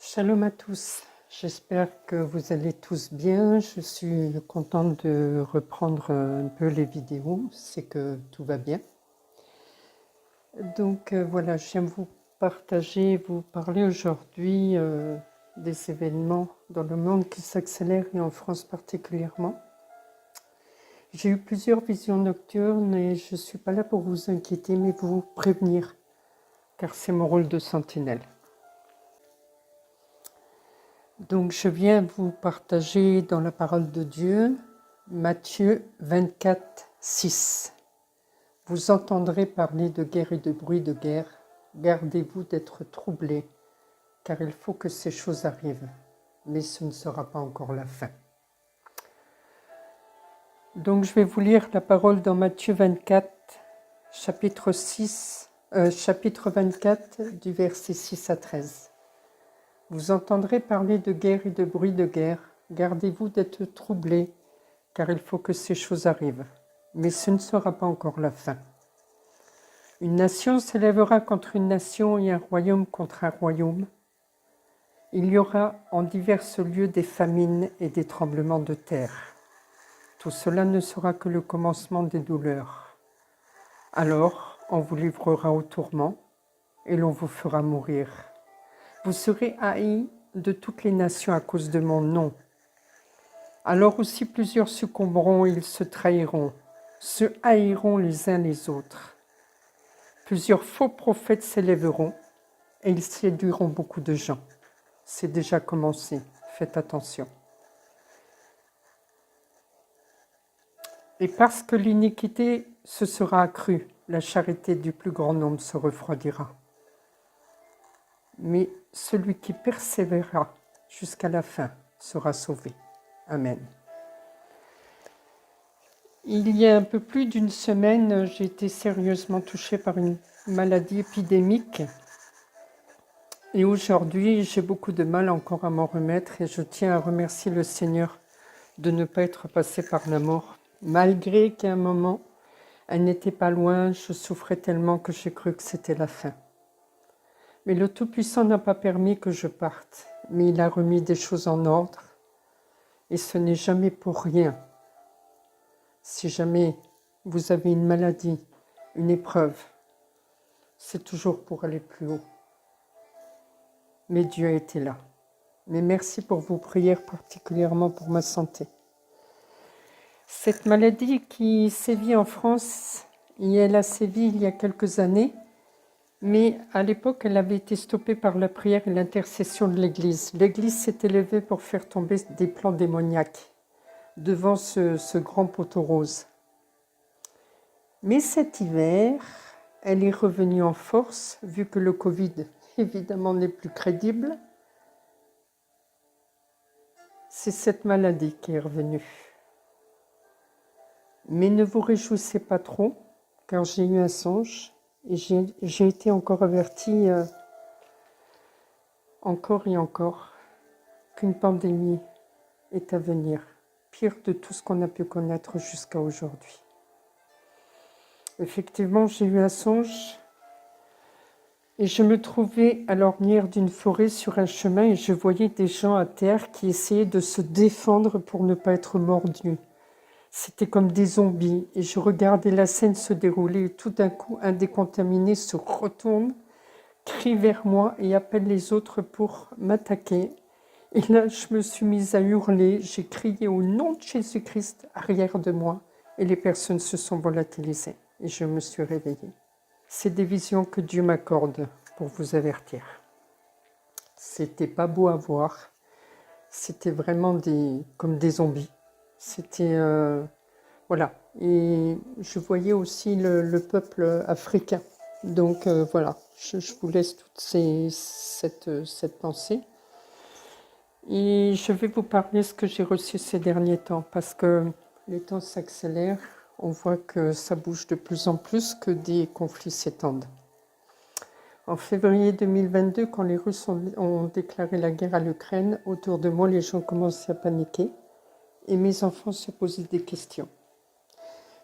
Shalom à tous, j'espère que vous allez tous bien. Je suis contente de reprendre un peu les vidéos, c'est que tout va bien. Donc voilà, je viens vous partager, vous parler aujourd'hui des événements dans le monde qui s'accélèrent et en France particulièrement. J'ai eu plusieurs visions nocturnes et je ne suis pas là pour vous inquiéter mais pour vous prévenir, car c'est mon rôle de sentinelle. Donc je viens vous partager dans la parole de Dieu, Matthieu 24, 6. Vous entendrez parler de guerre et de bruit de guerre. Gardez-vous d'être troublés, car il faut que ces choses arrivent, mais ce ne sera pas encore la fin. Donc je vais vous lire la parole dans Matthieu 24, chapitre 24, du verset 6 à 13. Vous entendrez parler de guerre et de bruit de guerre. Gardez-vous d'être troublés, car il faut que ces choses arrivent. Mais ce ne sera pas encore la fin. Une nation s'élèvera contre une nation et un royaume contre un royaume. Il y aura en divers lieux des famines et des tremblements de terre. Tout cela ne sera que le commencement des douleurs. Alors, on vous livrera au tourment et l'on vous fera mourir. Vous serez haïs de toutes les nations à cause de mon nom. Alors aussi plusieurs succomberont et ils se trahiront, se haïront les uns les autres. Plusieurs faux prophètes s'élèveront et ils séduiront beaucoup de gens. C'est déjà commencé, faites attention. Et parce que l'iniquité se sera accrue, la charité du plus grand nombre se refroidira. Mais celui qui persévérera jusqu'à la fin sera sauvé. Amen. Il y a un peu plus d'une semaine, j'ai été sérieusement touchée par une maladie épidémique. Et aujourd'hui, j'ai beaucoup de mal encore à m'en remettre et je tiens à remercier le Seigneur de ne pas être passé par la mort. Malgré qu'à un moment, elle n'était pas loin, je souffrais tellement que j'ai cru que c'était la fin. Mais le Tout-Puissant n'a pas permis que je parte, mais il a remis des choses en ordre. Et ce n'est jamais pour rien. Si jamais vous avez une maladie, une épreuve, c'est toujours pour aller plus haut. Mais Dieu a été là. Mais merci pour vos prières, particulièrement pour ma santé. Cette maladie qui sévit en France, et elle a sévi il y a quelques années, mais à l'époque, elle avait été stoppée par la prière et l'intercession de l'Église. L'Église s'est élevée pour faire tomber des plans démoniaques devant ce grand poteau rose. Mais cet hiver, elle est revenue en force, vu que le Covid, évidemment, n'est plus crédible. C'est cette maladie qui est revenue. Mais ne vous réjouissez pas trop, car j'ai eu un songe et j'ai été encore avertie, encore et encore, qu'une pandémie est à venir, pire de tout ce qu'on a pu connaître jusqu'à aujourd'hui. Effectivement, j'ai eu un songe et je me trouvais à l'ornière d'une forêt sur un chemin et je voyais des gens à terre qui essayaient de se défendre pour ne pas être mordus. C'était comme des zombies et je regardais la scène se dérouler et tout d'un coup, un des contaminés se retourne, crie vers moi et appelle les autres pour m'attaquer. Et là, je me suis mise à hurler, j'ai crié au nom de Jésus-Christ arrière de moi et les personnes se sont volatilisées et je me suis réveillée. C'est des visions que Dieu m'accorde pour vous avertir. C'était pas beau à voir, c'était vraiment comme des zombies. C'était... voilà. Et je voyais aussi le peuple africain. Donc voilà, je vous laisse toute cette pensée. Et je vais vous parler de ce que j'ai reçu ces derniers temps, parce que les temps s'accélèrent. On voit que ça bouge de plus en plus, que des conflits s'étendent. En février 2022, quand les Russes ont déclaré la guerre à l'Ukraine, autour de moi, les gens commençaient à paniquer et mes enfants se posaient des questions.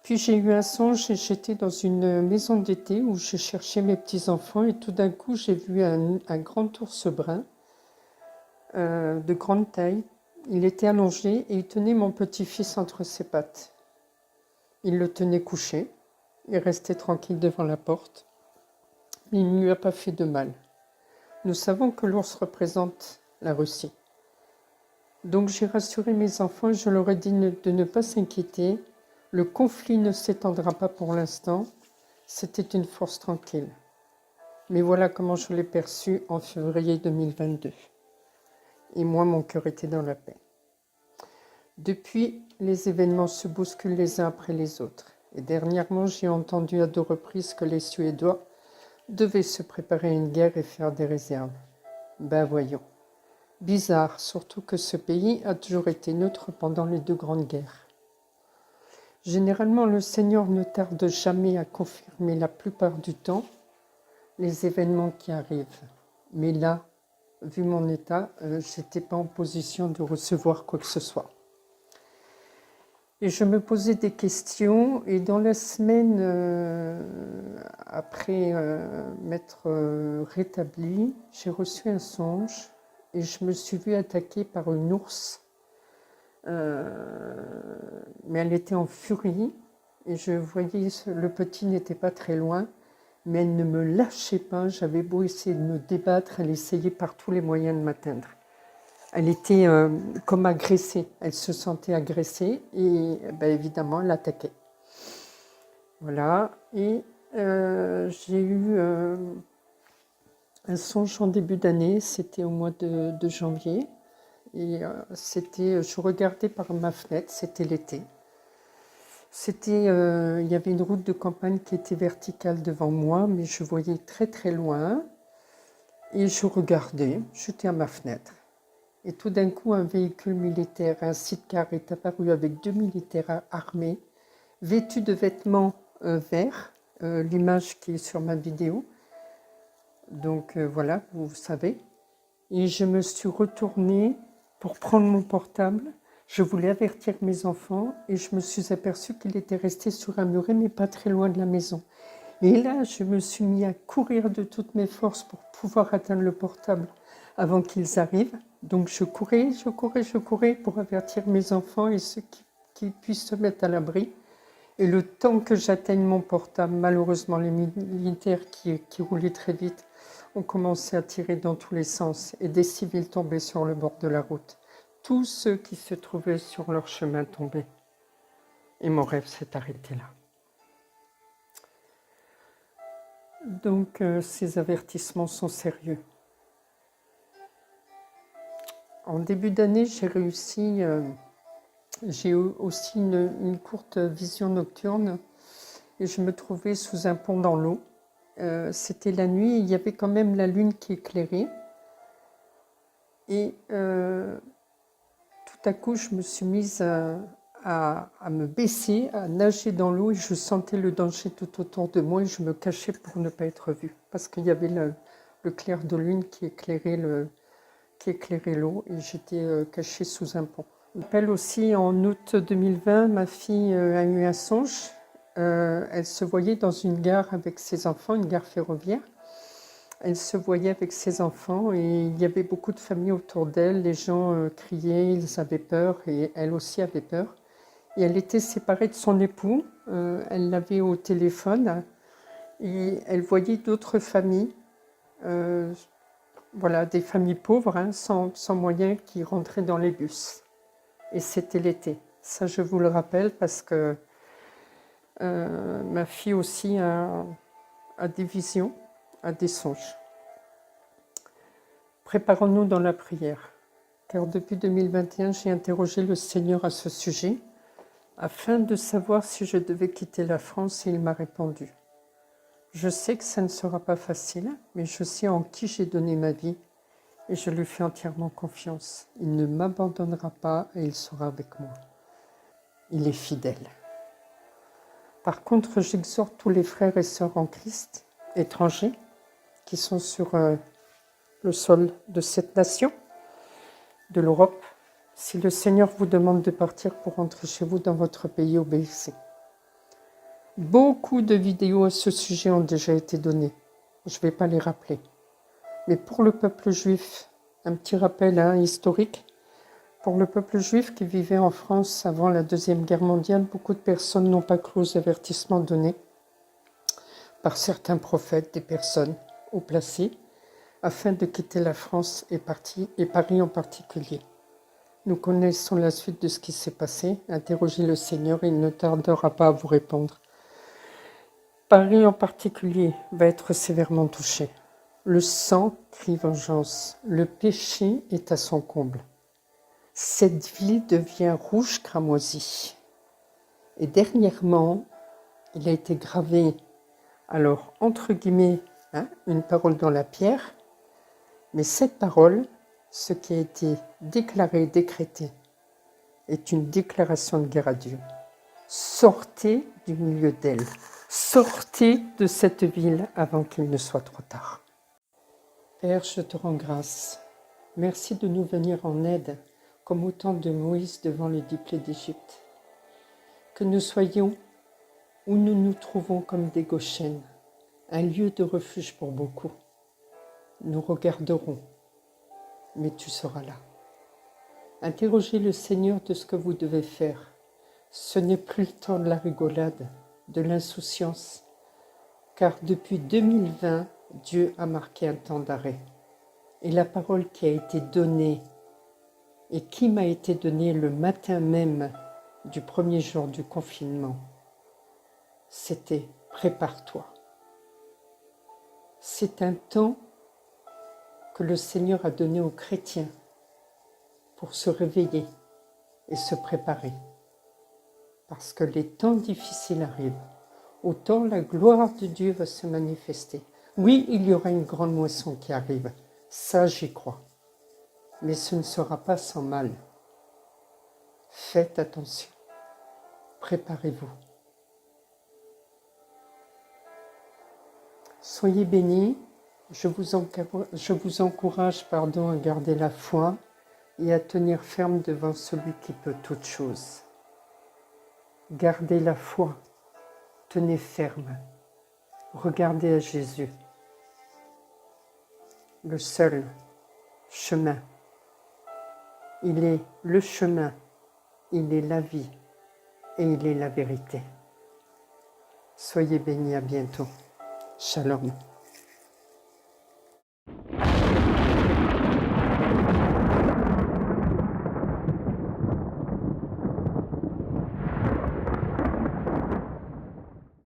Puis j'ai eu un songe et j'étais dans une maison d'été où je cherchais mes petits-enfants et tout d'un coup, j'ai vu un grand ours brun de grande taille. Il était allongé et il tenait mon petit-fils entre ses pattes. Il le tenait couché. Il restait tranquille devant la porte. Mais il ne lui a pas fait de mal. Nous savons que l'ours représente la Russie. Donc j'ai rassuré mes enfants et je leur ai dit de ne pas s'inquiéter. Le conflit ne s'étendra pas pour l'instant. C'était une force tranquille. Mais voilà comment je l'ai perçu en février 2022. Et moi, mon cœur était dans la paix. Depuis, les événements se bousculent les uns après les autres. Et dernièrement, j'ai entendu à 2 reprises que les Suédois devaient se préparer à une guerre et faire des réserves. Ben voyons. Bizarre, surtout que ce pays a toujours été neutre pendant les 2 grandes guerres. Généralement, le Seigneur ne tarde jamais à confirmer la plupart du temps les événements qui arrivent. Mais là, vu mon état, je n'étais pas en position de recevoir quoi que ce soit. Et je me posais des questions et dans la semaine après m'être rétablie, j'ai reçu un songe et je me suis vue attaquée par une ours. Mais elle était en furie et je voyais le petit n'était pas très loin, mais elle ne me lâchait pas. J'avais beau essayer de me débattre, elle essayait par tous les moyens de m'atteindre. Elle était comme agressée, elle se sentait agressée et ben, évidemment elle attaquait. Voilà, et j'ai eu un songe en début d'année, c'était au mois de janvier. Et je regardais par ma fenêtre, c'était l'été. Il y avait une route de campagne qui était verticale devant moi, mais je voyais très très loin. Et je regardais, j'étais à ma fenêtre. Et tout d'un coup, un véhicule militaire, un sidecar est apparu avec 2 militaires armés, vêtus de vêtements verts, l'image qui est sur ma vidéo. Donc voilà, vous savez. Et je me suis retournée pour prendre mon portable. Je voulais avertir mes enfants et je me suis aperçue qu'il était resté sur un muret, mais pas très loin de la maison. Et là, je me suis mis à courir de toutes mes forces pour pouvoir atteindre le portable avant qu'ils arrivent. Donc je courais pour avertir mes enfants et ceux qui puissent se mettre à l'abri. Et le temps que j'atteigne mon portable, malheureusement, les militaires qui roulaient très vite ont commencé à tirer dans tous les sens et des civils tombaient sur le bord de la route. Tous ceux qui se trouvaient sur leur chemin tombaient. Et mon rêve s'est arrêté là. Donc ces avertissements sont sérieux. En début d'année, j'ai réussi, j'ai eu aussi une courte vision nocturne et je me trouvais sous un pont dans l'eau. C'était la nuit et il y avait quand même la lune qui éclairait. Et tout à coup, je me suis mise à me baisser, à nager dans l'eau et je sentais le danger tout autour de moi et je me cachais pour ne pas être vue parce qu'il y avait le clair de lune qui éclairait l'eau et j'étais cachée sous un pont. Je me rappelle aussi en août 2020, ma fille a eu un songe. Elle se voyait dans une gare avec ses enfants, une gare ferroviaire. Elle se voyait avec ses enfants et il y avait beaucoup de familles autour d'elle. Les gens criaient, ils avaient peur et elle aussi avait peur. Et elle était séparée de son époux. Elle l'avait au téléphone et elle voyait d'autres familles. Voilà, des familles pauvres, hein, sans moyens, qui rentraient dans les bus. Et c'était l'été. Ça, je vous le rappelle parce que ma fille aussi a des visions, a des songes. Préparons-nous dans la prière, car depuis 2021, j'ai interrogé le Seigneur à ce sujet, afin de savoir si je devais quitter la France, et il m'a répondu. Je sais que ça ne sera pas facile, mais je sais en qui j'ai donné ma vie, et je lui fais entièrement confiance. Il ne m'abandonnera pas et il sera avec moi. Il est fidèle. Par contre, j'exhorte tous les frères et sœurs en Christ, étrangers, qui sont sur le sol de cette nation, de l'Europe. Si le Seigneur vous demande de partir pour rentrer chez vous dans votre pays, obéissez. Beaucoup de vidéos à ce sujet ont déjà été données. Je ne vais pas les rappeler. Mais pour le peuple juif un petit rappel historique. Pour le peuple juif qui vivait en France avant la Deuxième Guerre mondiale, beaucoup de personnes n'ont pas cru aux avertissements donnés par certains prophètes, des personnes haut placées, afin de quitter la France et Paris en particulier. Nous connaissons la suite de ce qui s'est passé. Interrogez le Seigneur, il ne tardera pas à vous répondre. Paris en particulier va être sévèrement touché. Le sang crie vengeance. Le péché est à son comble. Cette ville devient rouge cramoisi. Et dernièrement, il a été gravé, alors entre guillemets, une parole dans la pierre, mais cette parole, ce qui a été déclaré, décrété, est une déclaration de guerre à Dieu. Sortez du milieu d'elle. Sortez de cette ville avant qu'il ne soit trop tard. Père, je te rends grâce. Merci de nous venir en aide, comme au temps de Moïse devant les 10 plaies d'Égypte. Que nous soyons où nous nous trouvons comme des Goshen, un lieu de refuge pour beaucoup. Nous regarderons, mais tu seras là. Interrogez le Seigneur de ce que vous devez faire. Ce n'est plus le temps de la rigolade, de l'insouciance, car depuis 2020, Dieu a marqué un temps d'arrêt. Et la parole qui a été donnée et qui m'a été donnée le matin même du premier jour du confinement, c'était « prépare-toi ». C'est un temps que le Seigneur a donné aux chrétiens pour se réveiller et se préparer. Parce que les temps difficiles arrivent, autant la gloire de Dieu va se manifester. Oui, il y aura une grande moisson qui arrive, ça j'y crois. Mais ce ne sera pas sans mal. Faites attention, préparez-vous. Soyez bénis, je vous encourage à garder la foi et à tenir ferme devant celui qui peut toutes choses. Gardez la foi, tenez ferme, regardez à Jésus, le seul chemin. Il est le chemin, il est la vie et il est la vérité. Soyez bénis, à bientôt. Shalom.